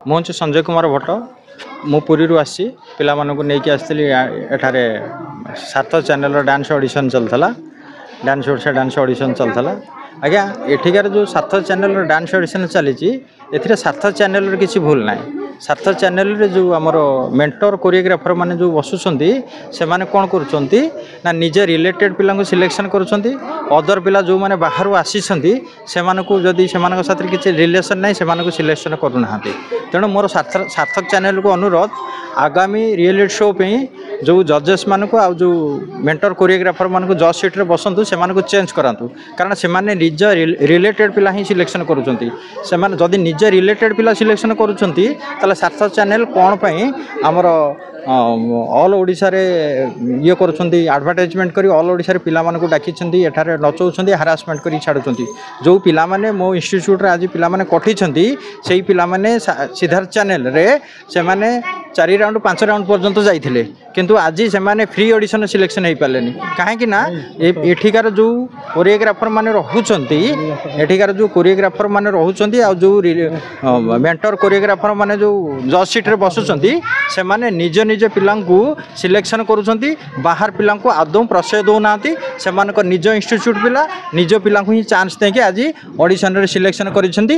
ମୁଁ ହେଉଛି ସଞ୍ଜୟ କୁମାର ଭଟ୍ଟ। ମୁଁ ପୁରୀରୁ ଆସିଛି। ପିଲାମାନଙ୍କୁ ନେଇକି ଆସିଥିଲି ଏଠାରେ ସାର୍ଥକ ଚ୍ୟାନେଲର ଡ୍ୟାନ୍ସ ଅଡ଼ିସନ୍ ଚାଲିଥିଲା। ଡ୍ୟାନ୍ସ ଓଡ଼ିଶା ଡ୍ୟାନ୍ସ ଅଡ଼ିସନ୍ ଚାଲିଥିଲା। ଆଜ୍ଞା ଏଠିକାର ଯେଉଁ ସାର୍ଥକ ଚ୍ୟାନେଲର ଡ୍ୟାନ୍ସ ଅଡ଼ିସନ୍ ଚାଲିଛି ଏଥିରେ ସାର୍ଥକ ଚ୍ୟାନେଲର କିଛି ଭୁଲ ନାହିଁ। ସାର୍ଥକ ଚ୍ୟାନେଲରେ ଯେଉଁ ଆମର ମେଣ୍ଟର କୋରିଓଗ୍ରାଫର ମାନେ ଯେଉଁ ବସୁଛନ୍ତି ସେମାନେ କ'ଣ କରୁଛନ୍ତି ନା ନିଜେ ରିଲେଟେଡ୍ ପିଲାଙ୍କୁ ସିଲେକ୍ସନ୍ କରୁଛନ୍ତି। ଅଦର ପିଲା ଯେଉଁମାନେ ବାହାରୁ ଆସିଛନ୍ତି ସେମାନଙ୍କୁ ଯଦି ସେମାନଙ୍କ ସାଥିରେ କିଛି ରିଲେସନ୍ ନାହିଁ ସେମାନଙ୍କୁ ସିଲେକ୍ସନ୍ କରୁନାହାନ୍ତି। ତେଣୁ ମୋର ସାର୍ଥକ ଚ୍ୟାନେଲକୁ ଅନୁରୋଧ ଆଗାମୀ ରିଏଲିଟି ଶୋ ପାଇଁ ଯେଉଁ ଜଜେସ୍ ମାନଙ୍କୁ ଆଉ ଯେଉଁ ମେଣ୍ଟର କୋରିଓଗ୍ରାଫର ମାନଙ୍କୁ ଜଜ୍ ସିଟ୍ରେ ବସନ୍ତୁ ସେମାନଙ୍କୁ ଚେଞ୍ଜ କରାନ୍ତୁ। କାରଣ ସେମାନେ ନିଜ ରିଲେଟେଡ୍ ପିଲା ହିଁ ସିଲେକ୍ସନ୍ କରୁଛନ୍ତି। ସେମାନେ ଯଦି ନିଜ ରିଲେଟେଡ୍ ପିଲା ସିଲେକ୍ସନ୍ କରୁଛନ୍ତି ତାହେଲେ ସାର୍ଥକ ଚ୍ୟାନେଲ କ'ଣ ପାଇଁ ଆମର ଅଲ୍ ଓଡ଼ିଶାରେ ଇଏ କରୁଛନ୍ତି ଆଡ଼ଭର୍ଟାଇଜମେଣ୍ଟ କରି ଅଲ୍ ଓଡ଼ିଶାରେ ପିଲାମାନଙ୍କୁ ଡାକିଛନ୍ତି ଏଠାରେ ନଚଉଛନ୍ତି ହାରାସମେଣ୍ଟ କରି ଛାଡ଼ୁଛନ୍ତି। ଯେଉଁ ପିଲାମାନେ ମୋ ଇନଷ୍ଟିଚ୍ୟୁଟ୍ରେ ଆଜି ପିଲାମାନେ କଟିଛନ୍ତି ସେଇ ପିଲାମାନେ ସିଦ୍ଧାର୍ଥ ଚ୍ୟାନେଲରେ ସେମାନେ 4 ରାଉଣ୍ଡ 5 ରାଉଣ୍ଡ ପର୍ଯ୍ୟନ୍ତ ଯାଇଥିଲେ କିନ୍ତୁ ଆଜି ସେମାନେ ଫ୍ରି ଅଡ଼ିସନ୍ ସିଲେକ୍ସନ୍ ହେଇପାରିଲେନି। କାହିଁକି ନା ଏଠିକାର ଯେଉଁ କୋରିଓଗ୍ରାଫର ମାନେ ରହୁଛନ୍ତି ଆଉ ଯେଉଁ ମେଣ୍ଟର କୋରିଓଗ୍ରାଫର ମାନେ ଯେଉଁ ଜଜ୍ ସିଟ୍ରେ ବସୁଛନ୍ତି ସେମାନେ ନିଜ ନିଜ ପିଲାଙ୍କୁ ସିଲେକ୍ସନ୍ କରୁଛନ୍ତି। ବାହାର ପିଲାଙ୍କୁ ଆଦୌ ପ୍ରଶ୍ରୟ ଦେଉନାହାନ୍ତି। ସେମାନଙ୍କ ନିଜ ଇନଷ୍ଟିଚ୍ୟୁଟ୍ ପିଲା ନିଜ ପିଲାଙ୍କୁ ହିଁ ଚାନ୍ସ ଦେଇକି ଆଜି ଅଡ଼ିସନ୍ରେ ସିଲେକ୍ସନ୍ କରିଛନ୍ତି।